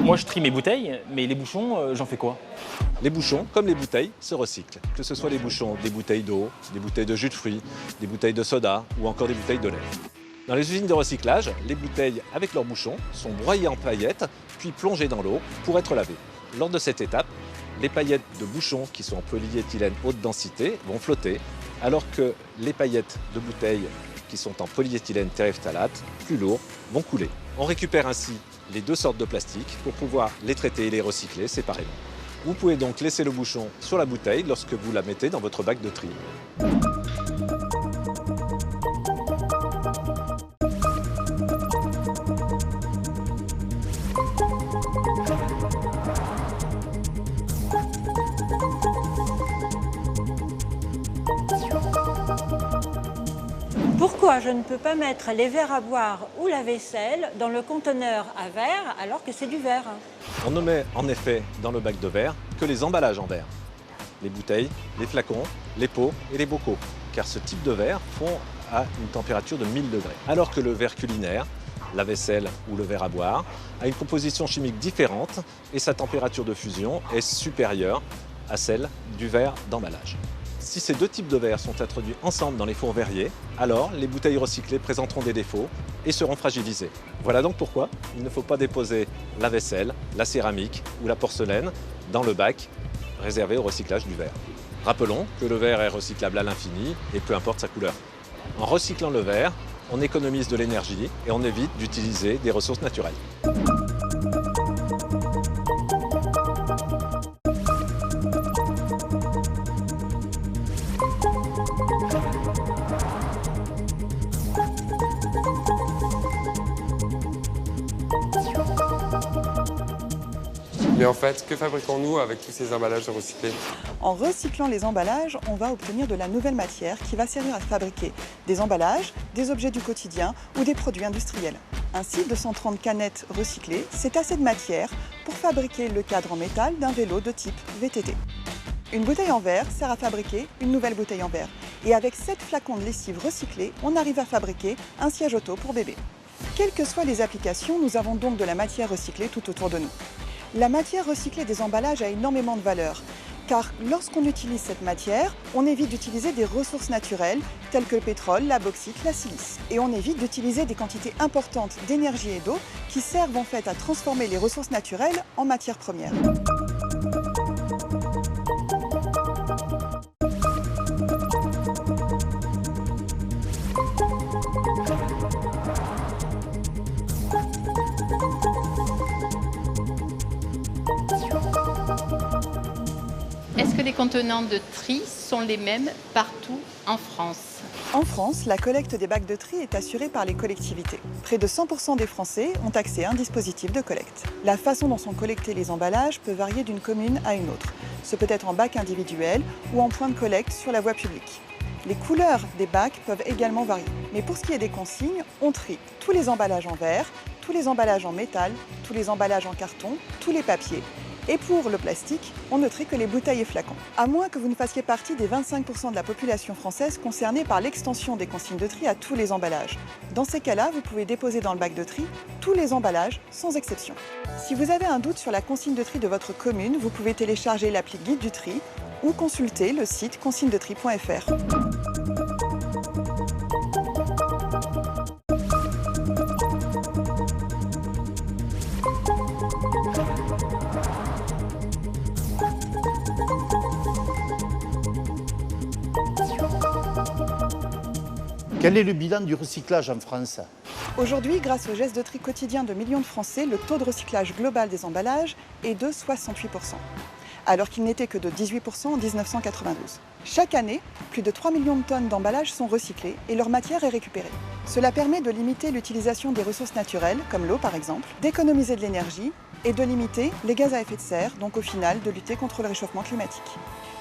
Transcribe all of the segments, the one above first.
Moi, je trie mes bouteilles, mais les bouchons, j'en fais quoi? Les bouchons, comme les bouteilles, se recyclent. Que ce soit les bouchons des bouteilles d'eau, des bouteilles de jus de fruits, des bouteilles de soda ou encore des bouteilles de lait. Dans les usines de recyclage, les bouteilles avec leurs bouchons sont broyées en paillettes, puis plongées dans l'eau pour être lavées. Lors de cette étape, les paillettes de bouchons qui sont en polyéthylène haute densité vont flotter, alors que les paillettes de bouteilles qui sont en polyéthylène terephthalate, plus lourds, vont couler. On récupère ainsi les deux sortes de plastique pour pouvoir les traiter et les recycler séparément. Vous pouvez donc laisser le bouchon sur la bouteille lorsque vous la mettez dans votre bac de tri. Pourquoi je ne peux pas mettre les verres à boire ou la vaisselle dans le conteneur à verre alors que c'est du verre? On ne met en effet dans le bac de verre que les emballages en verre. Les bouteilles, les flacons, les pots et les bocaux, car ce type de verre fond à une température de 1000 degrés. Alors que le verre culinaire, la vaisselle ou le verre à boire, a une composition chimique différente et sa température de fusion est supérieure à celle du verre d'emballage. Si ces deux types de verres sont introduits ensemble dans les fours verriers, alors les bouteilles recyclées présenteront des défauts et seront fragilisées. Voilà donc pourquoi il ne faut pas déposer la vaisselle, la céramique ou la porcelaine dans le bac réservé au recyclage du verre. Rappelons que le verre est recyclable à l'infini et peu importe sa couleur. En recyclant le verre, on économise de l'énergie et on évite d'utiliser des ressources naturelles. Mais en fait, que fabriquons-nous avec tous ces emballages recyclés? En recyclant les emballages, on va obtenir de la nouvelle matière qui va servir à fabriquer des emballages, des objets du quotidien ou des produits industriels. Ainsi, 230 canettes recyclées, c'est assez de matière pour fabriquer le cadre en métal d'un vélo de type VTT. Une bouteille en verre sert à fabriquer une nouvelle bouteille en verre. Et avec 7 flacons de lessive recyclés, on arrive à fabriquer un siège auto pour bébé. Quelles que soient les applications, nous avons donc de la matière recyclée tout autour de nous. La matière recyclée des emballages a énormément de valeur, car lorsqu'on utilise cette matière, on évite d'utiliser des ressources naturelles telles que le pétrole, la bauxite, la silice. Et on évite d'utiliser des quantités importantes d'énergie et d'eau qui servent en fait à transformer les ressources naturelles en matières premières. Est-ce que les contenants de tri sont les mêmes partout en France? En France, la collecte des bacs de tri est assurée par les collectivités. Près de 100% des Français ont accès à un dispositif de collecte. La façon dont sont collectés les emballages peut varier d'une commune à une autre. Ce peut être en bac individuel ou en point de collecte sur la voie publique. Les couleurs des bacs peuvent également varier. Mais pour ce qui est des consignes, on trie tous les emballages en verre, tous les emballages en métal, tous les emballages en carton, tous les papiers. Et pour le plastique, on ne trie que les bouteilles et flacons. À moins que vous ne fassiez partie des 25% de la population française concernée par l'extension des consignes de tri à tous les emballages. Dans ces cas-là, vous pouvez déposer dans le bac de tri tous les emballages, sans exception. Si vous avez un doute sur la consigne de tri de votre commune, vous pouvez télécharger l'appli Guide du tri ou consulter le site consignedetri.fr. Quel est le bilan du recyclage en France? Aujourd'hui, grâce au geste de tri quotidien de millions de Français, le taux de recyclage global des emballages est de 68%, alors qu'il n'était que de 18% en 1992. Chaque année, plus de 3 millions de tonnes d'emballages sont recyclées et leur matière est récupérée. Cela permet de limiter l'utilisation des ressources naturelles, comme l'eau par exemple, d'économiser de l'énergie et de limiter les gaz à effet de serre, donc au final de lutter contre le réchauffement climatique.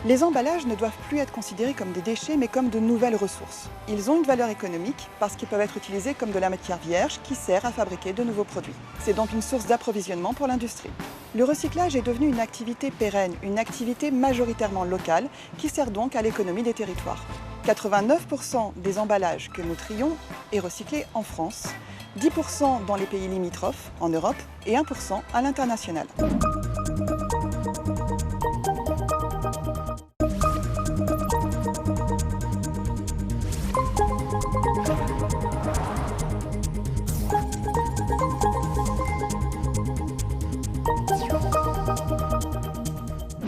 Les emballages ne doivent plus être considérés comme des déchets, mais comme de nouvelles ressources. Ils ont une valeur économique parce qu'ils peuvent être utilisés comme de la matière vierge qui sert à fabriquer de nouveaux produits. C'est donc une source d'approvisionnement pour l'industrie. Le recyclage est devenu une activité pérenne, une activité majoritairement locale qui sert donc à l'économie des territoires. 89% des emballages que nous trions est recyclé en France, 10% dans les pays limitrophes, en Europe, et 1% à l'international.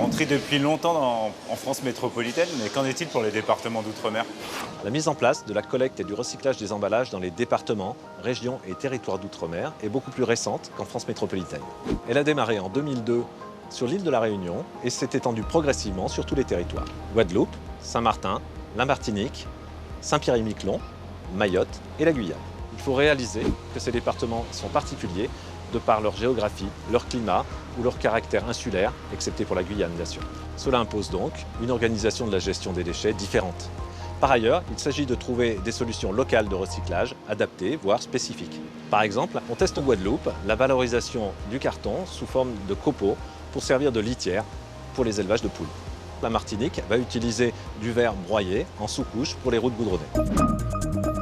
On trie depuis longtemps en France métropolitaine, mais qu'en est-il pour les départements d'outre-mer? La mise en place de la collecte et du recyclage des emballages dans les départements, régions et territoires d'outre-mer est beaucoup plus récente qu'en France métropolitaine. Elle a démarré en 2002 sur l'île de la Réunion et s'est étendue progressivement sur tous les territoires. Guadeloupe, Saint-Martin, la Martinique, Saint-Pierre-et-Miquelon, Mayotte et la Guyane. Il faut réaliser que ces départements sont particuliers de par leur géographie, leur climat ou leur caractère insulaire, excepté pour la Guyane bien sûr. Cela impose donc une organisation de la gestion des déchets différente. Par ailleurs, il s'agit de trouver des solutions locales de recyclage adaptées, voire spécifiques. Par exemple, on teste en Guadeloupe la valorisation du carton sous forme de copeaux pour servir de litière pour les élevages de poules. La Martinique va utiliser du verre broyé en sous-couche pour les routes goudronnées.